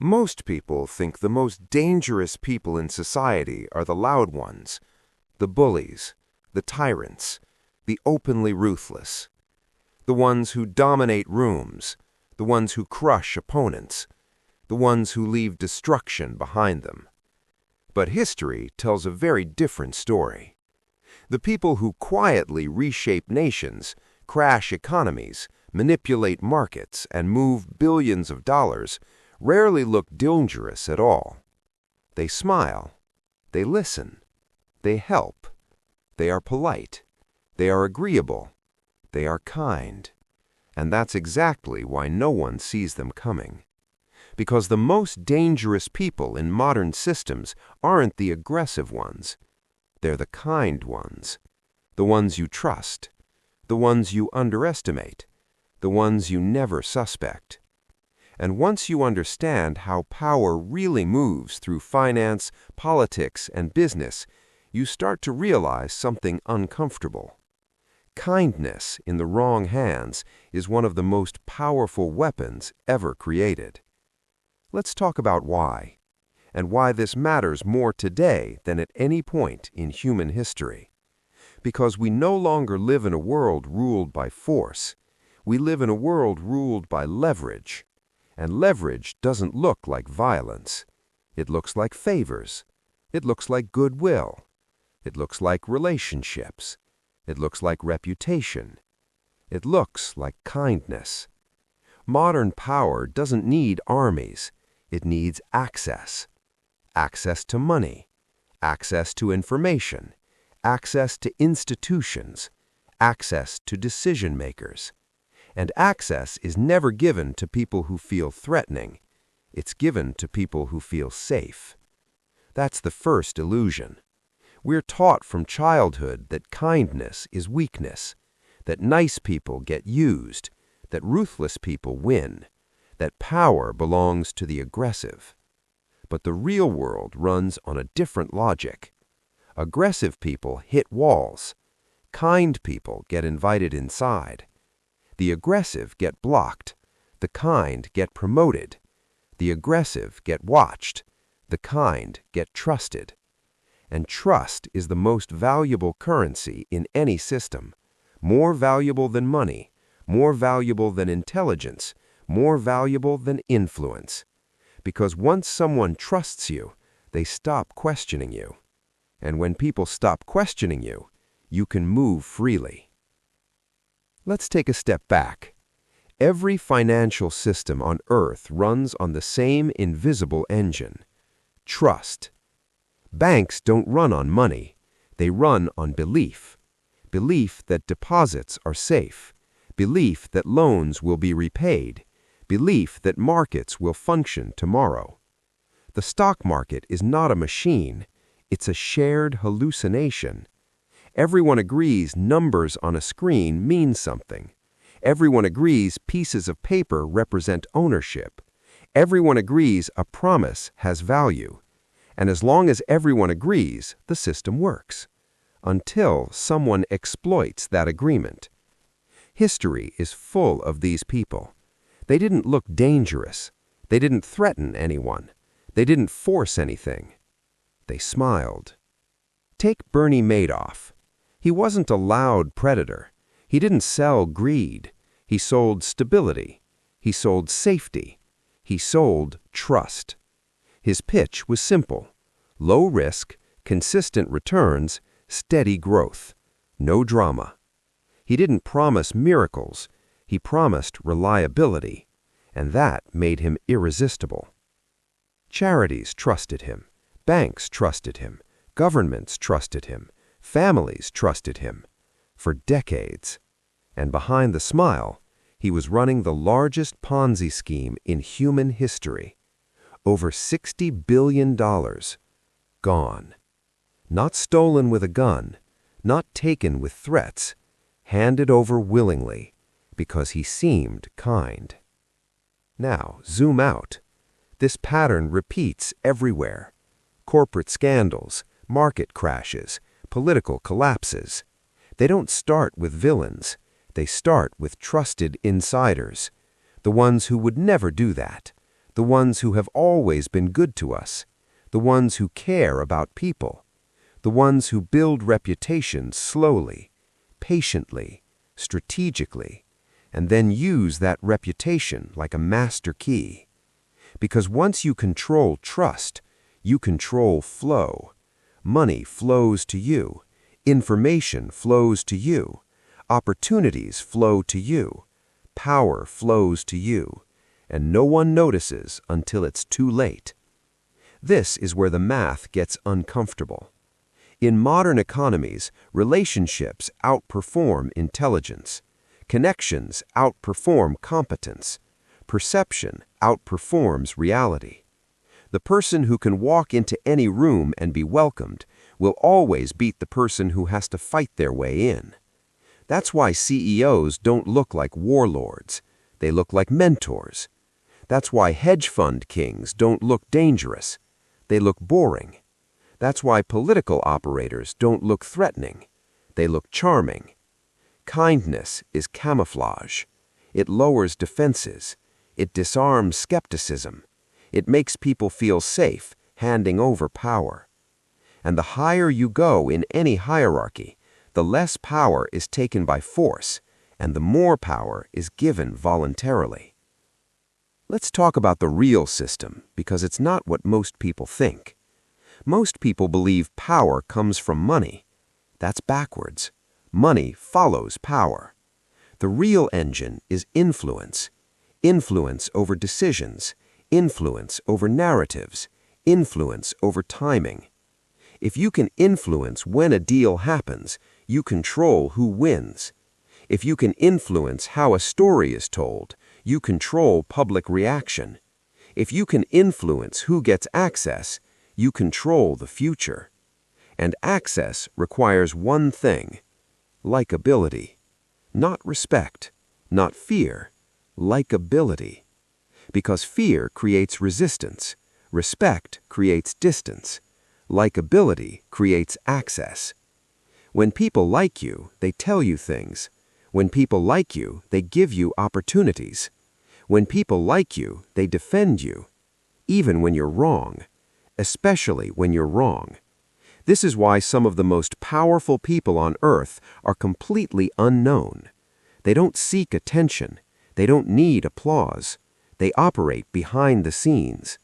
Most people think the most dangerous people in society are the loud ones, the bullies, the tyrants, the openly ruthless, the ones who dominate rooms, the ones who crush opponents, the ones who leave destruction behind them. But history tells a very different story. The people who quietly reshape nations, crash economies, manipulate markets, and move billions of dollars rarely look dangerous at all. They smile, they listen, they help, they are polite, they are agreeable, they are kind. And that's exactly why no one sees them coming. Because the most dangerous people in modern systems aren't the aggressive ones. They're the kind ones, the ones you trust, the ones you underestimate, the ones you never suspect. And once you understand how power really moves through finance, politics, and business, you start to realize something uncomfortable. Kindness in the wrong hands is one of the most powerful weapons ever created. Let's talk about why, and why this matters more today than at any point in human history. Because we no longer live in a world ruled by force. We live in a world ruled by leverage. And leverage doesn't look like violence. It looks like favors. It looks like goodwill. It looks like relationships. It looks like reputation. It looks like kindness. Modern power doesn't need armies. It needs access. Access to money. Access to information. Access to institutions. Access to decision makers. And access is never given to people who feel threatening. It's given to people who feel safe. That's the first illusion. We're taught from childhood that kindness is weakness, that nice people get used, that ruthless people win, that power belongs to the aggressive. But the real world runs on a different logic. Aggressive people hit walls. Kind people get invited inside. The aggressive get blocked. The kind get promoted. The aggressive get watched. The kind get trusted. And trust is the most valuable currency in any system. More valuable than money. More valuable than intelligence. More valuable than influence. Because once someone trusts you, they stop questioning you. And when people stop questioning you, you can move freely. Let's take a step back. Every financial system on Earth runs on the same invisible engine: trust. Banks don't run on money. They run on belief. Belief that deposits are safe. Belief that loans will be repaid. Belief that markets will function tomorrow. The stock market is not a machine. It's a shared hallucination. Everyone agrees numbers on a screen mean something. Everyone agrees pieces of paper represent ownership. Everyone agrees a promise has value. And as long as everyone agrees, the system works. Until someone exploits that agreement. History is full of these people. They didn't look dangerous. They didn't threaten anyone. They didn't force anything. They smiled. Take Bernie Madoff. He wasn't a loud predator. He didn't sell greed. He sold stability. He sold safety. He sold trust. His pitch was simple: low risk, consistent returns, steady growth. No drama. He didn't promise miracles. He promised reliability. And that made him irresistible. Charities trusted him. Banks trusted him. Governments trusted him. Families trusted him. For decades. And behind the smile, he was running the largest Ponzi scheme in human history. Over $60 billion. Gone. Not stolen with a gun. Not taken with threats. Handed over willingly, because he seemed kind. Now, zoom out. This pattern repeats everywhere. Corporate scandals, market crashes, political collapses. They don't start with villains. They start with trusted insiders. The ones who would never do that. the ones who have always been good to us, the ones who care about people, the ones who build reputations slowly, patiently, strategically, and then use that reputation like a master key. Because once you control trust, you control flow. Money flows to you, information flows to you, opportunities flow to you, power flows to you, and no one notices until it's too late. This is where the math gets uncomfortable. In modern economies, relationships outperform intelligence. Connections outperform competence. Perception outperforms reality. The person who can walk into any room and be welcomed will always beat the person who has to fight their way in. That's why CEOs don't look like warlords. They look like mentors. That's why hedge fund kings don't look dangerous. They look boring. That's why political operators don't look threatening. They look charming. Kindness is camouflage. It lowers defenses. It disarms skepticism. It makes people feel safe, handing over power. And the higher you go in any hierarchy, the less power is taken by force, and the more power is given voluntarily. Let's talk about the real system, because it's not what most people think. Most people believe power comes from money. That's backwards. Money follows power. The real engine is influence. Influence over decisions, influence over narratives, influence over timing. If you can influence when a deal happens, you control who wins. If you can influence how a story is told, you control public reaction. If you can influence who gets access, you control the future. And access requires one thing: likability. Not respect, not fear, likability. Because fear creates resistance, respect creates distance, likability creates access. When people like you, they tell you things. When people like you, they give you opportunities. When people like you, they defend you, even when you're wrong, especially when you're wrong. This is why some of the most powerful people on earth are completely unknown. They don't seek attention. They don't need applause. They operate behind the scenes.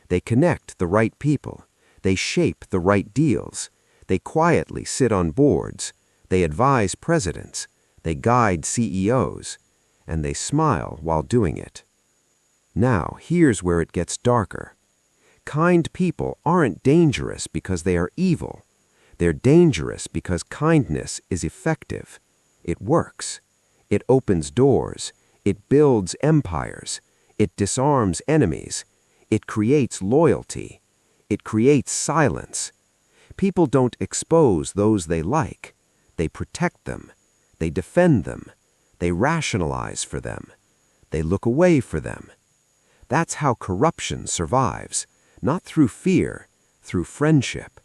They connect the right people. They shape the right deals. They quietly sit on boards. They advise presidents. They guide CEOs. And they smile while doing it. Now, here's where it gets darker. Kind people aren't dangerous because they are evil. They're dangerous because kindness is effective. It works. It opens doors. It builds empires. It disarms enemies. It creates loyalty. It creates silence. People don't expose those they like. They protect them. They defend them. They rationalize for them. They look away for them. That's how corruption survives, not through fear, through friendship.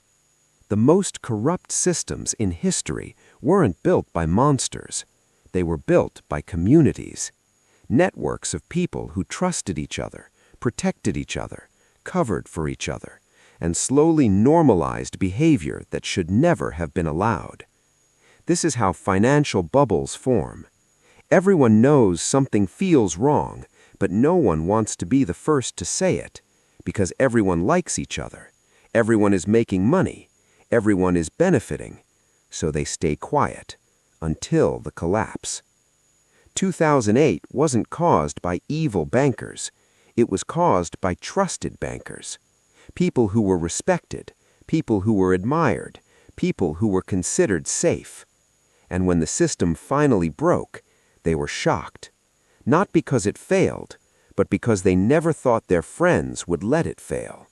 The most corrupt systems in history weren't built by monsters. They were built by communities, networks of people who trusted each other, protected each other, covered for each other, and slowly normalized behavior that should never have been allowed. This is how financial bubbles form. Everyone knows something feels wrong, but no one wants to be the first to say it, because everyone likes each other. Everyone is making money. Everyone is benefiting. So they stay quiet until the collapse. 2008 wasn't caused by evil bankers. It was caused by trusted bankers. People who were respected, people who were admired, people who were considered safe. And when the system finally broke, they were shocked. Not because it failed, but because they never thought their friends would let it fail.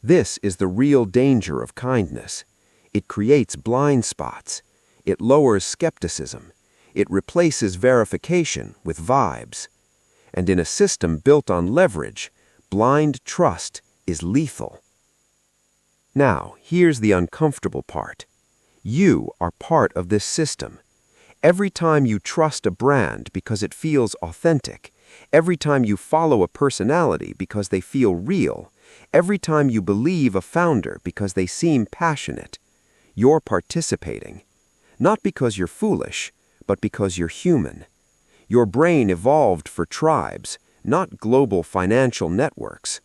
This is the real danger of kindness. It creates blind spots. It lowers skepticism. It replaces verification with vibes. And in a system built on leverage, blind trust is lethal. Now, here's the uncomfortable part. You are part of this system. Every time you trust a brand because it feels authentic, Every time you follow a personality because they feel real, every time you believe a founder because they seem passionate, you're participating. Not because you're foolish, but because you're human. Your brain evolved for tribes, not global financial networks.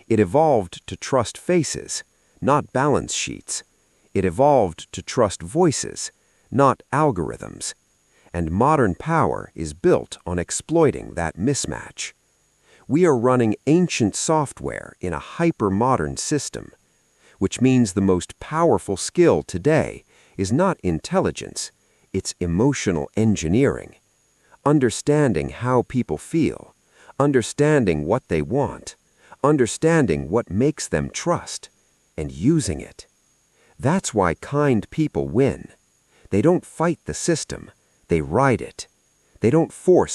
It evolved to trust faces, not balance sheets. It evolved to trust voices, not algorithms. And modern power is built on exploiting that mismatch. We are running ancient software in a hyper-modern system, which means the most powerful skill today is not intelligence, it's emotional engineering. Understanding how people feel, understanding what they want, understanding what makes them trust, and using it. That's why kind people win. They don't fight the system, they ride it. They don't force